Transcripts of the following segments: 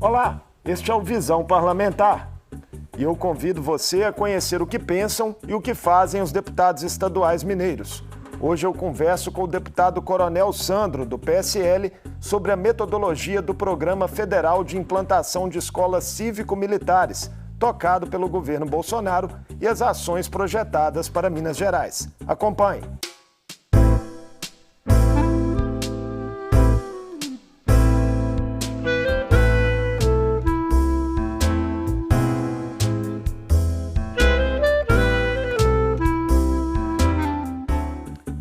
Olá, este é o Visão Parlamentar e eu convido você a conhecer o que pensam e o que fazem os deputados estaduais mineiros. Hoje eu converso com o deputado Coronel Sandro, do PSL, sobre a metodologia do Programa Federal de Implantação de Escolas Cívico-Militares, tocado pelo governo Bolsonaro, e as ações projetadas para Minas Gerais. Acompanhe.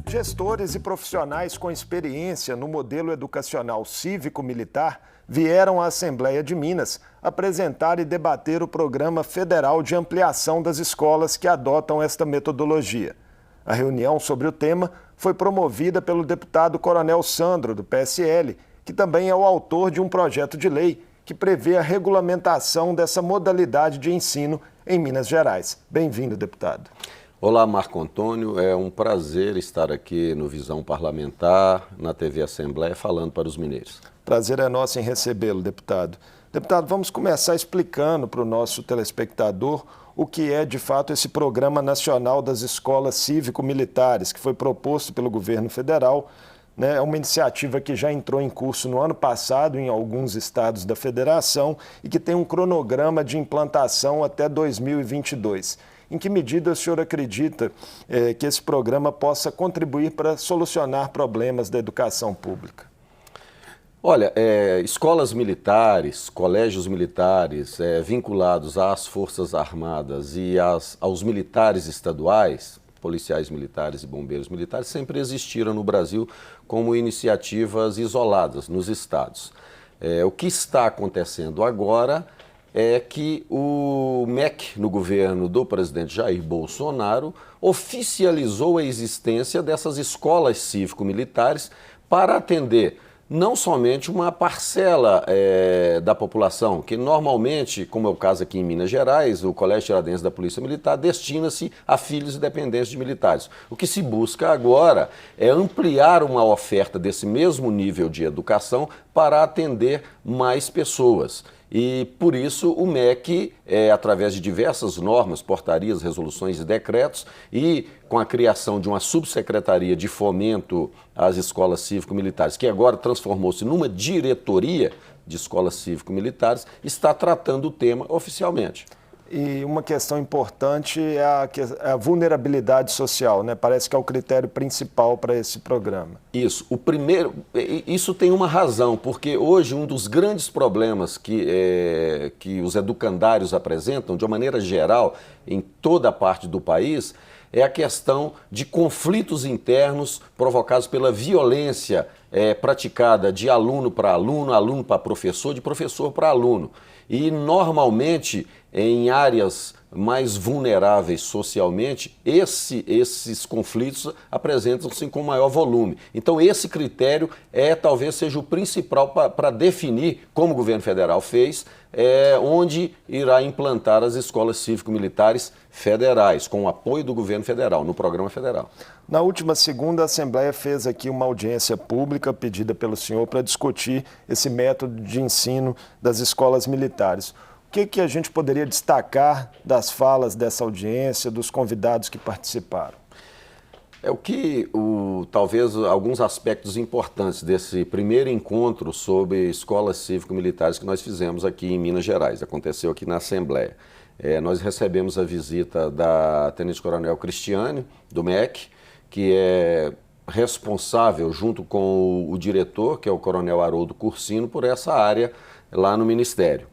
Gestores e profissionais com experiência no modelo educacional cívico-militar vieram à Assembleia de Minas apresentar e debater o Programa Federal de Ampliação das Escolas que adotam esta metodologia. A reunião sobre o tema foi promovida pelo deputado Coronel Sandro, do PSL, que também é o autor de um projeto de lei que prevê a regulamentação dessa modalidade de ensino em Minas Gerais. Bem-vindo, deputado. Olá, Marco Antônio, é um prazer estar aqui no Visão Parlamentar, na TV Assembleia, falando para os mineiros. Prazer é nosso em recebê-lo, deputado. Deputado, vamos começar explicando para o nosso telespectador o que é, de fato, esse Programa Nacional das Escolas Cívico-Militares, que foi proposto pelo governo federal. É uma iniciativa que já entrou em curso no ano passado em alguns estados da federação e que tem um cronograma de implantação até 2022. Em que medida o senhor acredita que esse programa possa contribuir para solucionar problemas da educação pública? Olha, escolas militares, colégios militares vinculados às Forças Armadas e aos militares estaduais, policiais militares e bombeiros militares, sempre existiram no Brasil como iniciativas isoladas nos estados. O que está acontecendo agora é que o MEC, no governo do presidente Jair Bolsonaro, oficializou a existência dessas escolas cívico-militares para atender não somente uma parcela da população, que normalmente, como é o caso aqui em Minas Gerais, o Colégio Tiradentes da Polícia Militar destina-se a filhos e dependentes de militares. O que se busca agora é ampliar uma oferta desse mesmo nível de educação para atender mais pessoas. E, por isso, o MEC, através de diversas normas, portarias, resoluções e decretos, e com a criação de uma subsecretaria de fomento às escolas cívico-militares, que agora transformou-se numa diretoria de escolas cívico-militares, está tratando o tema oficialmente. E uma questão importante é a vulnerabilidade social, né? Parece que é o critério principal para esse programa. Isso. Isso tem uma razão, porque hoje um dos grandes problemas que os educandários apresentam, de uma maneira geral, em toda a parte do país, é a questão de conflitos internos provocados pela violência praticada de aluno para aluno, aluno para professor, de professor para aluno. E, normalmente, em áreas mais vulneráveis socialmente, esses conflitos apresentam-se com maior volume. Então, esse critério talvez seja o principal para definir, como o governo federal fez, onde irá implantar as escolas cívico-militares federais, com o apoio do governo federal, no programa federal. Na última segunda, a Assembleia fez aqui uma audiência pública pedida pelo senhor para discutir esse método de ensino das escolas militares. O que a gente poderia destacar das falas dessa audiência, dos convidados que participaram? Talvez alguns aspectos importantes desse primeiro encontro sobre escolas cívico-militares que nós fizemos aqui em Minas Gerais, aconteceu aqui na Assembleia. Nós recebemos a visita da Tenente-Coronel Cristiane, do MEC, que é responsável, junto com o diretor, que é o Coronel Haroldo Cursino, por essa área lá no Ministério.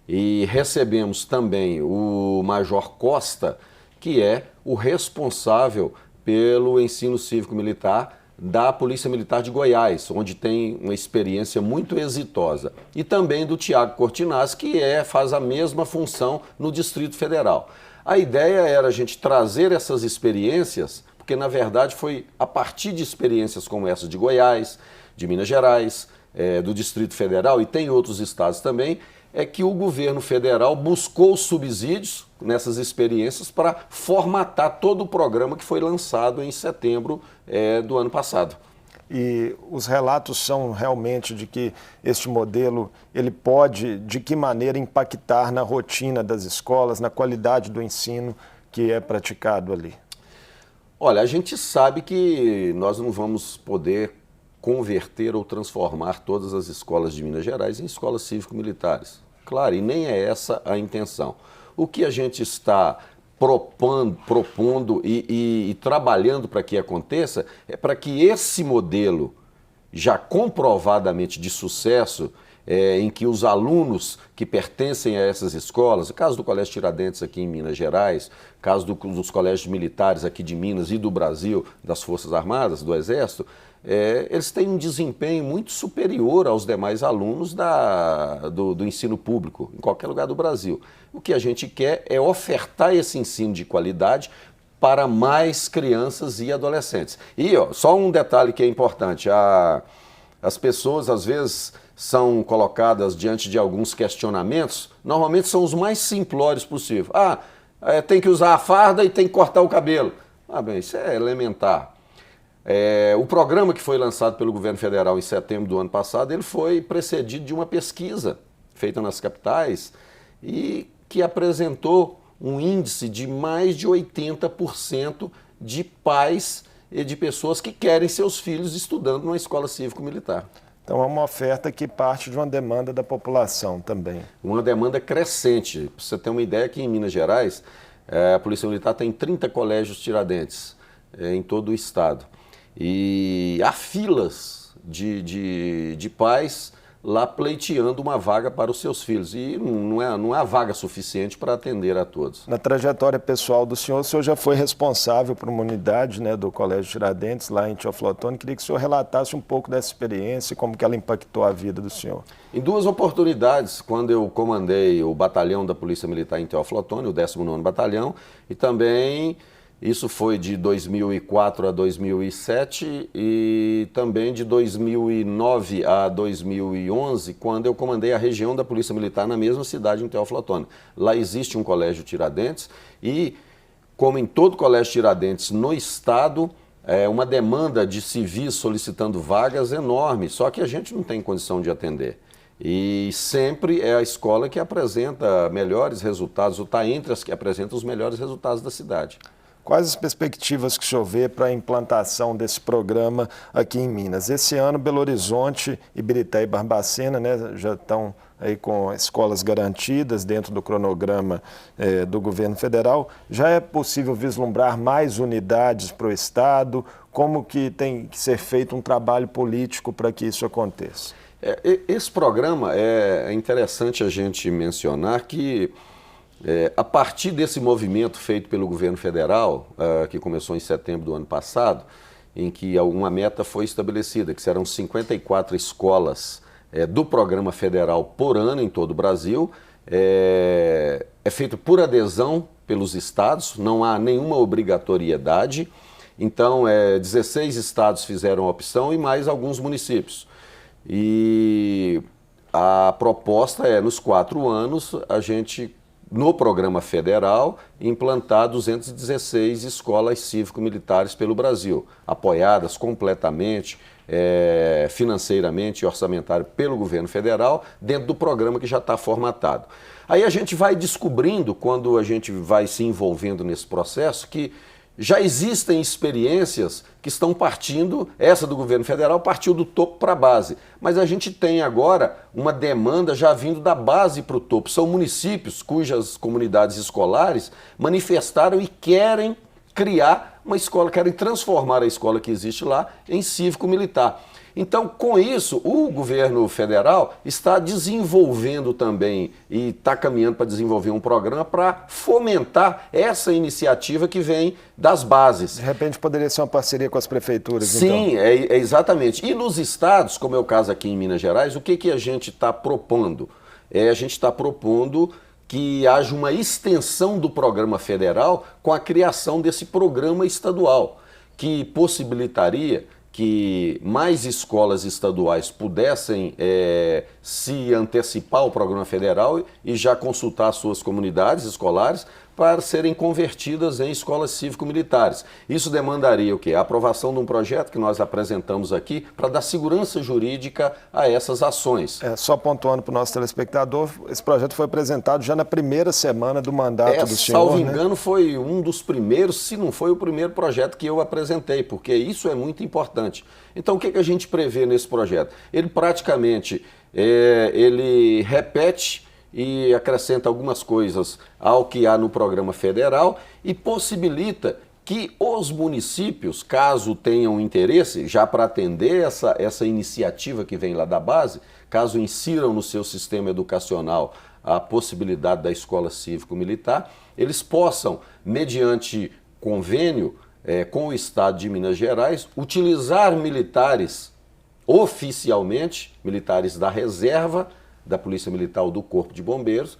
E recebemos também o Major Costa, que é o responsável pelo ensino cívico-militar da Polícia Militar de Goiás, onde tem uma experiência muito exitosa. E também do Tiago Cortinaz, que faz a mesma função no Distrito Federal. A ideia era a gente trazer essas experiências, porque na verdade foi a partir de experiências como essa de Goiás, de Minas Gerais, do Distrito Federal, e tem outros estados também, é que o governo federal buscou subsídios nessas experiências para formatar todo o programa que foi lançado em setembro do ano passado. E os relatos são realmente de que este modelo ele pode, de que maneira, impactar na rotina das escolas, na qualidade do ensino que é praticado ali? Olha, a gente sabe que nós não vamos poder converter ou transformar todas as escolas de Minas Gerais em escolas cívico-militares. Claro, e nem é essa a intenção. O que a gente está propondo e trabalhando para que aconteça é para que esse modelo, já comprovadamente de sucesso, em que os alunos que pertencem a essas escolas, o caso do Colégio Tiradentes aqui em Minas Gerais, caso dos colégios militares aqui de Minas e do Brasil, das Forças Armadas, do Exército, eles têm um desempenho muito superior aos demais alunos do ensino público, em qualquer lugar do Brasil. O que a gente quer é ofertar esse ensino de qualidade para mais crianças e adolescentes. E só um detalhe que é importante, as pessoas às vezes são colocadas diante de alguns questionamentos, normalmente são os mais simplórios possível. Tem que usar a farda e tem que cortar o cabelo. Bem, isso é elementar. O programa que foi lançado pelo governo federal em setembro do ano passado, ele foi precedido de uma pesquisa feita nas capitais e que apresentou um índice de mais de 80% de pais e de pessoas que querem seus filhos estudando numa escola cívico-militar. Então é uma oferta que parte de uma demanda da população também. Uma demanda crescente. Para você ter uma ideia, aqui em Minas Gerais, a Polícia Militar tem 30 colégios Tiradentes em todo o estado. E há filas de pais lá pleiteando uma vaga para os seus filhos. E não há vaga suficiente para atender a todos. Na trajetória pessoal do senhor já foi responsável por uma unidade, né, do Colégio Tiradentes, lá em Teoflotone. Queria que o senhor relatasse um pouco dessa experiência e como que ela impactou a vida do senhor. Em duas oportunidades, quando eu comandei o batalhão da Polícia Militar em Teoflotone, o 19º Batalhão, e também... Isso foi de 2004 a 2007 e também de 2009 a 2011, quando eu comandei a região da Polícia Militar na mesma cidade, em Teoflotone. Lá existe um colégio Tiradentes e, como em todo colégio Tiradentes no estado, uma demanda de civis solicitando vagas enorme, só que a gente não tem condição de atender. E sempre é a escola que apresenta melhores resultados, ou está entre as que apresentam os melhores resultados da cidade. Quais as perspectivas que o senhor vê para a implantação desse programa aqui em Minas? Esse ano, Belo Horizonte, Ibirité e Barbacena, né, já estão aí com escolas garantidas dentro do cronograma do governo federal. Já é possível vislumbrar mais unidades para o estado? Como que tem que ser feito um trabalho político para que isso aconteça? Esse programa é interessante a gente mencionar que a partir desse movimento feito pelo governo federal, que começou em setembro do ano passado, em que uma meta foi estabelecida, que serão 54 escolas do programa federal por ano em todo o Brasil, é feito por adesão pelos estados, não há nenhuma obrigatoriedade, então 16 estados fizeram a opção e mais alguns municípios. E a proposta é, nos 4 anos, a gente... no programa federal, implantar 216 escolas cívico-militares pelo Brasil, apoiadas completamente, financeiramente e orçamentário pelo governo federal, dentro do programa que já está formatado. Aí a gente vai descobrindo, quando a gente vai se envolvendo nesse processo, que já existem experiências que estão partindo, essa do governo federal partiu do topo para a base, mas a gente tem agora uma demanda já vindo da base para o topo. São municípios cujas comunidades escolares manifestaram e querem criar uma escola, querem transformar a escola que existe lá em cívico-militar. Então, com isso, o governo federal está desenvolvendo também e está caminhando para desenvolver um programa para fomentar essa iniciativa que vem das bases. De repente poderia ser uma parceria com as prefeituras, Sim, então? Exatamente. E nos estados, como é o caso aqui em Minas Gerais, o que a gente está propondo? A gente está propondo que haja uma extensão do programa federal com a criação desse programa estadual, que possibilitaria que mais escolas estaduais pudessem se antecipar ao programa federal e já consultar suas comunidades escolares para serem convertidas em escolas cívico-militares. Isso demandaria o quê? A aprovação de um projeto que nós apresentamos aqui para dar segurança jurídica a essas ações. Só pontuando para o nosso telespectador, esse projeto foi apresentado já na primeira semana do mandato do senhor, salvo engano, foi um dos primeiros, se não foi o primeiro projeto que eu apresentei, porque isso é muito importante. Então, o que a gente prevê nesse projeto? Ele praticamente ele repete e acrescenta algumas coisas ao que há no programa federal e possibilita que os municípios, caso tenham interesse, já para atender essa iniciativa que vem lá da base, caso insiram no seu sistema educacional a possibilidade da escola cívico-militar, eles possam, mediante convênio com o Estado de Minas Gerais, utilizar militares oficialmente, militares da reserva, da Polícia Militar ou do Corpo de Bombeiros,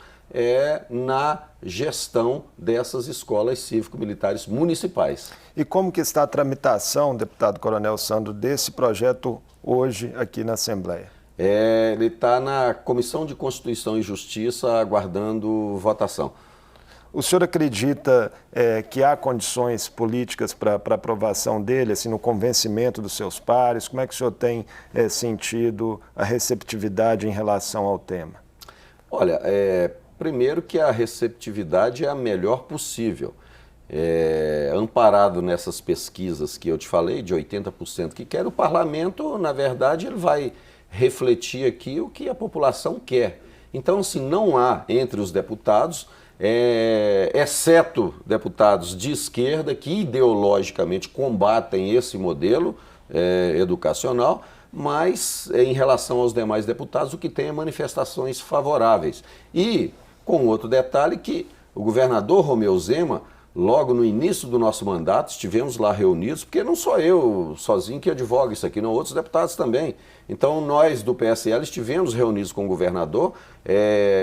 na gestão dessas escolas cívico-militares municipais. E como que está a tramitação, deputado Coronel Sandro, desse projeto hoje aqui na Assembleia? Ele está na Comissão de Constituição e Justiça aguardando votação. O senhor acredita que há condições políticas para aprovação dele, assim, no convencimento dos seus pares? Como é que o senhor tem sentido a receptividade em relação ao tema? Olha, primeiro que a receptividade é a melhor possível. Amparado nessas pesquisas que eu te falei, de 80% que quer, o parlamento, na verdade, ele vai refletir aqui o que a população quer. Então, assim, não há entre os deputados, exceto deputados de esquerda que ideologicamente combatem esse modelo educacional, mas em relação aos demais deputados o que tem é manifestações favoráveis. E com outro detalhe que o governador Romeu Zema, logo no início do nosso mandato, estivemos lá reunidos, porque não sou eu sozinho que advoga isso aqui, não, outros deputados também. Então nós do PSL estivemos reunidos com o governador,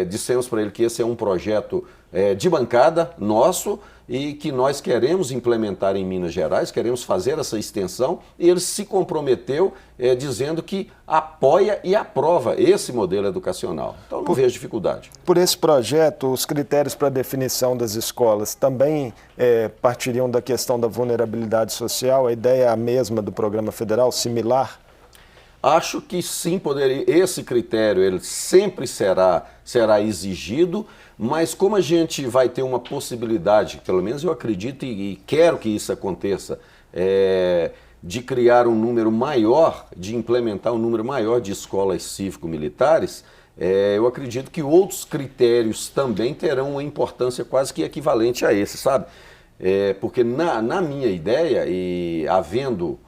dissemos para ele que esse é um projeto de bancada nosso e que nós queremos implementar em Minas Gerais, queremos fazer essa extensão, e ele se comprometeu dizendo que apoia e aprova esse modelo educacional. Então não vejo dificuldade. Por esse projeto, os critérios para definição das escolas também partiriam da questão da vulnerabilidade social? A ideia é a mesma do programa federal, similar? Acho que sim, poderia. Esse critério ele sempre será exigido, mas como a gente vai ter uma possibilidade, pelo menos eu acredito e quero que isso aconteça, de criar um número maior, de implementar um número maior de escolas cívico-militares, eu acredito que outros critérios também terão uma importância quase que equivalente a esse, sabe? Porque na minha ideia, e havendo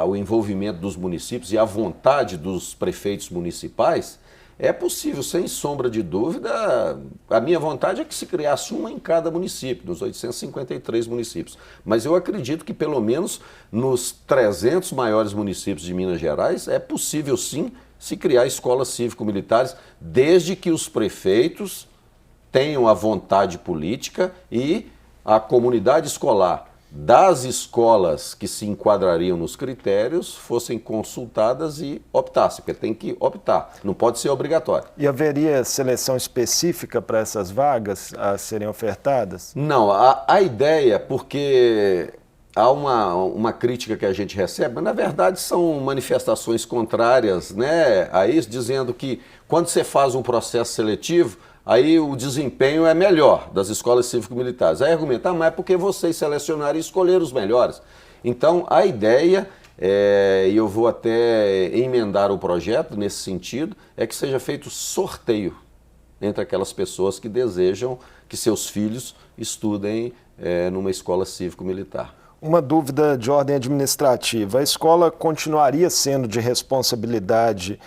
o envolvimento dos municípios e a vontade dos prefeitos municipais, é possível, sem sombra de dúvida. A minha vontade é que se criasse uma em cada município, dos 853 municípios. Mas eu acredito que pelo menos nos 300 maiores municípios de Minas Gerais é possível sim se criar escolas cívico-militares, desde que os prefeitos tenham a vontade política e a comunidade escolar das escolas que se enquadrariam nos critérios fossem consultadas e optassem, porque tem que optar, não pode ser obrigatório. E haveria seleção específica para essas vagas a serem ofertadas? Não, a ideia, porque há uma crítica que a gente recebe, mas na verdade são manifestações contrárias, né, a isso, dizendo que quando você faz um processo seletivo, aí o desempenho é melhor das escolas cívico-militares. Aí argumentar, mas é porque vocês selecionaram e escolheram os melhores. Então, a ideia, e eu vou até emendar o projeto nesse sentido, é que seja feito sorteio entre aquelas pessoas que desejam que seus filhos estudem numa escola cívico-militar. Uma dúvida de ordem administrativa. A escola continuaria sendo de responsabilidade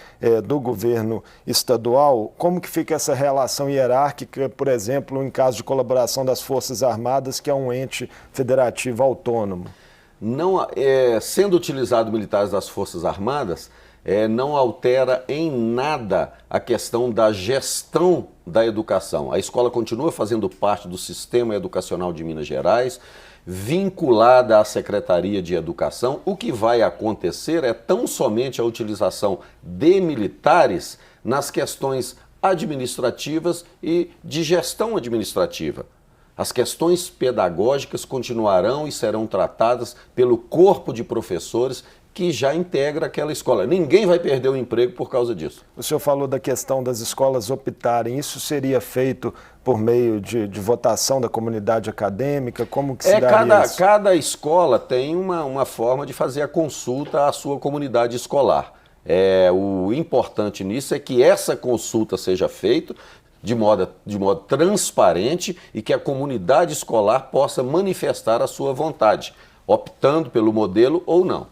do governo estadual? Como que fica essa relação hierárquica, por exemplo, em caso de colaboração das Forças Armadas, que é um ente federativo autônomo? Não, sendo utilizado militares das Forças Armadas, não altera em nada a questão da gestão da educação. A escola continua fazendo parte do sistema educacional de Minas Gerais, vinculada à Secretaria de Educação. O que vai acontecer é tão somente a utilização de militares nas questões administrativas e de gestão administrativa. As questões pedagógicas continuarão e serão tratadas pelo corpo de professores que já integra aquela escola. Ninguém vai perder o emprego por causa disso. O senhor falou da questão das escolas optarem. Isso seria feito por meio de votação da comunidade acadêmica? Como que se daria isso? Cada escola tem uma forma de fazer a consulta à sua comunidade escolar. O importante nisso é que essa consulta seja feita de modo transparente e que a comunidade escolar possa manifestar a sua vontade, optando pelo modelo ou não.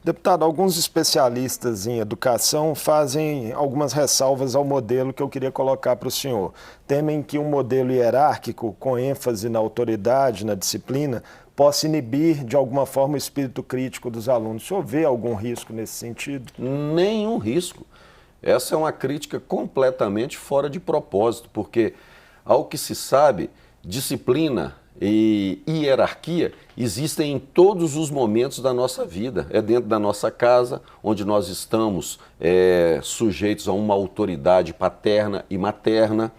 Deputado, alguns especialistas em educação fazem algumas ressalvas ao modelo que eu queria colocar para o senhor. Temem que um modelo hierárquico, com ênfase na autoridade, na disciplina, possa inibir, de alguma forma, o espírito crítico dos alunos. O senhor vê algum risco nesse sentido? Nenhum risco. Essa é uma crítica completamente fora de propósito, porque, ao que se sabe, disciplina e hierarquia existem em todos os momentos da nossa vida. É dentro da nossa casa, onde nós estamos sujeitos a uma autoridade paterna e materna.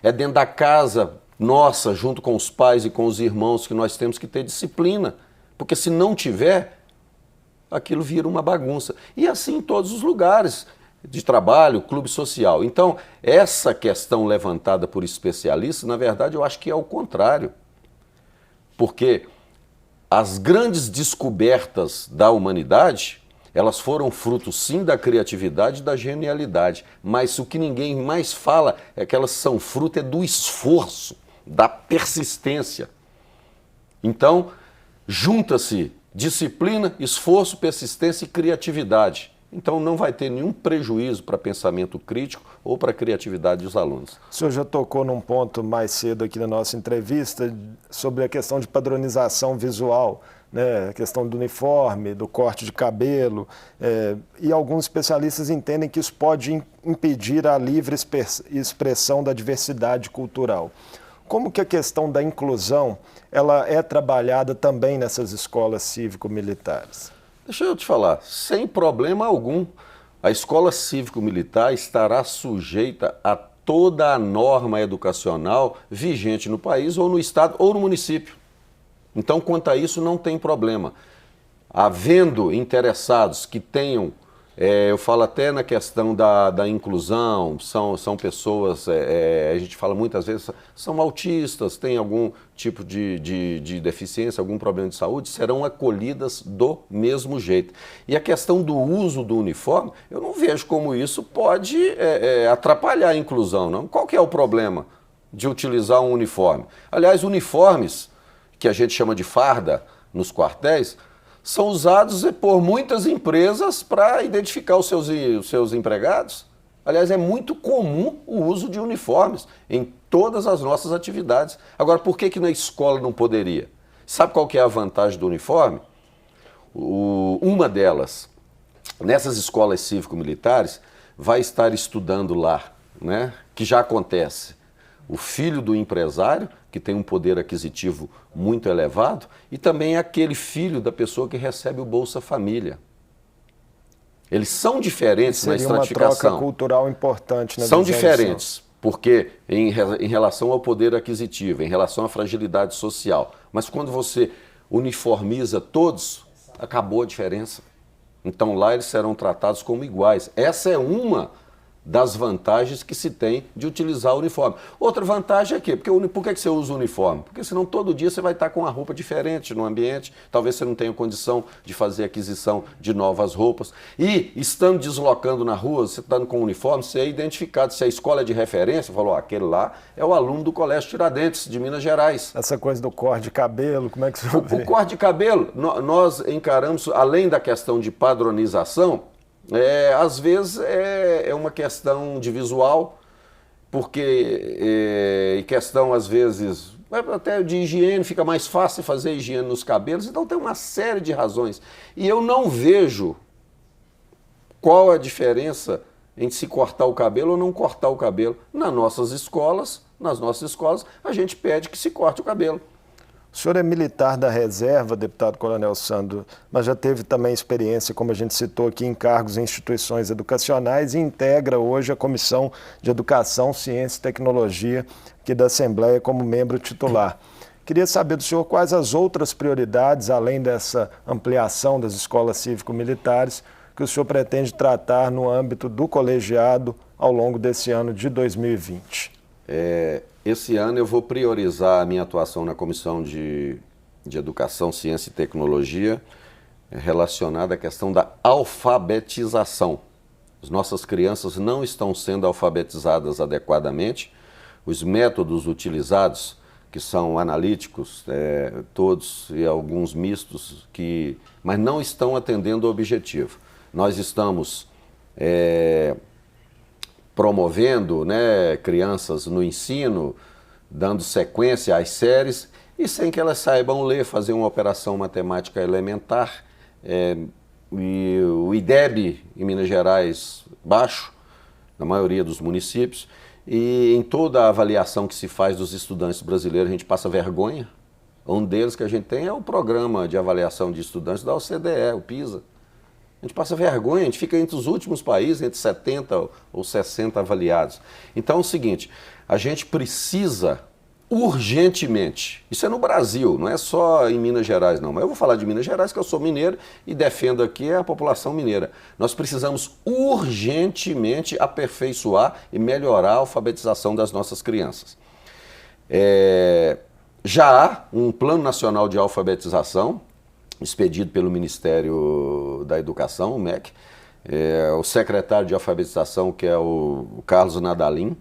É dentro da casa nossa, junto com os pais e com os irmãos, que nós temos que ter disciplina. Porque se não tiver, aquilo vira uma bagunça. E assim em todos os lugares de trabalho, clube social. Então, essa questão levantada por especialistas, na verdade, eu acho que é o contrário. Porque as grandes descobertas da humanidade, elas foram fruto, sim, da criatividade e da genialidade. Mas o que ninguém mais fala é que elas são fruto do esforço, da persistência. Então, junta-se disciplina, esforço, persistência e criatividade. Então, não vai ter nenhum prejuízo para pensamento crítico ou para a criatividade dos alunos. O senhor já tocou num ponto mais cedo aqui na nossa entrevista sobre a questão de padronização visual, né? A questão do uniforme, do corte de cabelo, e alguns especialistas entendem que isso pode impedir a livre expressão da diversidade cultural. Como que a questão da inclusão ela é trabalhada também nessas escolas cívico-militares? Deixa eu te falar, sem problema algum, a escola cívico-militar estará sujeita a toda a norma educacional vigente no país, ou no estado, ou no município. Então, quanto a isso, não tem problema. Havendo interessados que tenham, eu falo até na questão da inclusão, são pessoas, a gente fala muitas vezes, são autistas, têm algum tipo de deficiência, algum problema de saúde, serão acolhidas do mesmo jeito. E a questão do uso do uniforme, eu não vejo como isso pode atrapalhar a inclusão, não. Qual que é o problema de utilizar um uniforme? Aliás, uniformes, que a gente chama de farda nos quartéis, são usados por muitas empresas para identificar os seus empregados. Aliás, é muito comum o uso de uniformes em todas as nossas atividades. Agora, por que na escola não poderia? Sabe qual que é a vantagem do uniforme? Uma delas, nessas escolas cívico-militares, vai estar estudando lá, né, que já acontece, o filho do empresário, que tem um poder aquisitivo muito elevado, e também aquele filho da pessoa que recebe o Bolsa Família. Eles são diferentes na estratificação. Seria uma troca cultural importante na São diferentes, porque em relação ao poder aquisitivo, em relação à fragilidade social. Mas quando você uniformiza todos, acabou a diferença. Então lá eles serão tratados como iguais. Essa é uma das vantagens que se tem de utilizar o uniforme. Outra vantagem é quê? Por que você usa o uniforme? Porque senão todo dia você vai estar com uma roupa diferente no ambiente, talvez você não tenha condição de fazer aquisição de novas roupas. E, estando deslocando na rua, você estando com o uniforme, você é identificado. Se a escola é de referência, falou, aquele lá é o aluno do Colégio Tiradentes, de Minas Gerais. Essa coisa do corte de cabelo, como é que você vê? O corte de cabelo, nós encaramos, além da questão de padronização, às vezes é uma questão de visual, porque questão, às vezes, até de higiene, fica mais fácil fazer higiene nos cabelos, então tem uma série de razões. E eu não vejo qual a diferença entre se cortar o cabelo ou não cortar o cabelo. Nas nossas escolas, a gente pede que se corte o cabelo. O senhor é militar da reserva, deputado Coronel Sandro, mas já teve também experiência, como a gente citou aqui, em cargos em instituições educacionais e integra hoje a Comissão de Educação, Ciência e Tecnologia aqui da Assembleia como membro titular. Queria saber do senhor quais as outras prioridades, além dessa ampliação das escolas cívico-militares, que o senhor pretende tratar no âmbito do colegiado ao longo desse ano de 2020. Esse ano eu vou priorizar a minha atuação na Comissão de Educação, Ciência e Tecnologia relacionada à questão da alfabetização. As nossas crianças não estão sendo alfabetizadas adequadamente. Os métodos utilizados, que são analíticos, todos e alguns mistos, mas não estão atendendo ao objetivo. Nós estamos promovendo, crianças no ensino, dando sequência às séries e sem que elas saibam ler, fazer uma operação matemática elementar. E o IDEB em Minas Gerais baixo, na maioria dos municípios, e em toda a avaliação que se faz dos estudantes brasileiros a gente passa vergonha. Um deles que a gente tem é o Programa de Avaliação de Estudantes da OCDE, o PISA. A gente passa vergonha, a gente fica entre os últimos países, entre 70 ou 60 avaliados. Então é o seguinte, a gente precisa urgentemente, isso é no Brasil, não é só em Minas Gerais não, mas eu vou falar de Minas Gerais, que eu sou mineiro e defendo aqui a população mineira. Nós precisamos urgentemente aperfeiçoar e melhorar a alfabetização das nossas crianças. Já há um Plano Nacional de Alfabetização, expedido pelo Ministério da Educação, o MEC, o secretário de alfabetização, que é o Carlos Nadalim,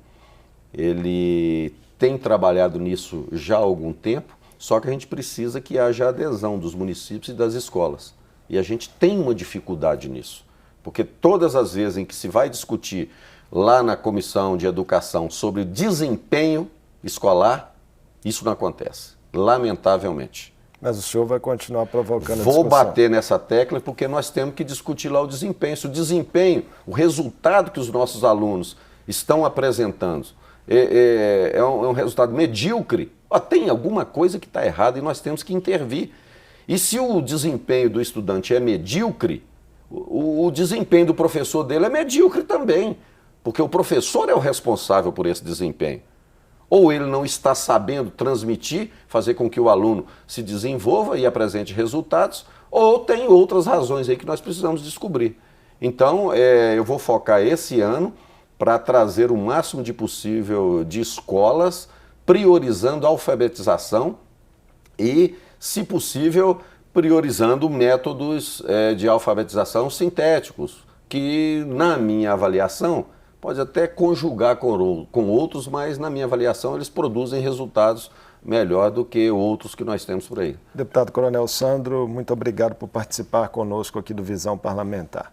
ele tem trabalhado nisso já há algum tempo, só que a gente precisa que haja adesão dos municípios e das escolas. E a gente tem uma dificuldade nisso, porque todas as vezes em que se vai discutir lá na Comissão de Educação sobre desempenho escolar, isso não acontece, lamentavelmente. Mas o senhor vai continuar provocando a discussão. Vou bater nessa tecla porque nós temos que discutir lá o desempenho. Se o desempenho, o resultado que os nossos alunos estão apresentando é um resultado medíocre, tem alguma coisa que está errada e nós temos que intervir. E se o desempenho do estudante é medíocre, o desempenho do professor dele é medíocre também, porque o professor é o responsável por esse desempenho. Ou ele não está sabendo transmitir, fazer com que o aluno se desenvolva e apresente resultados, ou tem outras razões aí que nós precisamos descobrir. Então, eu vou focar esse ano para trazer o máximo de possível de escolas, priorizando a alfabetização e, se possível, priorizando métodos de alfabetização sintéticos, que, na minha avaliação, pode até conjugar com outros, mas na minha avaliação eles produzem resultados melhor do que outros que nós temos por aí. Deputado Coronel Sandro, muito obrigado por participar conosco aqui do Visão Parlamentar.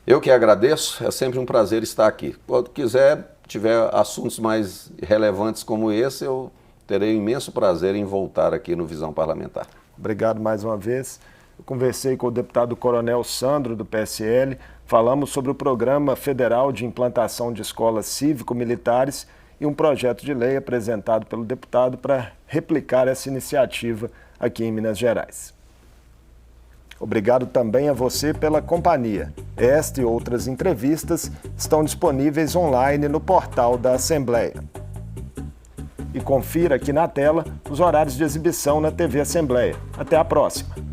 Eu que agradeço, é sempre um prazer estar aqui. Quando tiver assuntos mais relevantes como esse, eu terei imenso prazer em voltar aqui no Visão Parlamentar. Obrigado mais uma vez. Eu conversei com o deputado Coronel Sandro, do PSL, falamos sobre o Programa Federal de Implantação de Escolas Cívico-Militares e um projeto de lei apresentado pelo deputado para replicar essa iniciativa aqui em Minas Gerais. Obrigado também a você pela companhia. Esta e outras entrevistas estão disponíveis online no portal da Assembleia. E confira aqui na tela os horários de exibição na TV Assembleia. Até a próxima!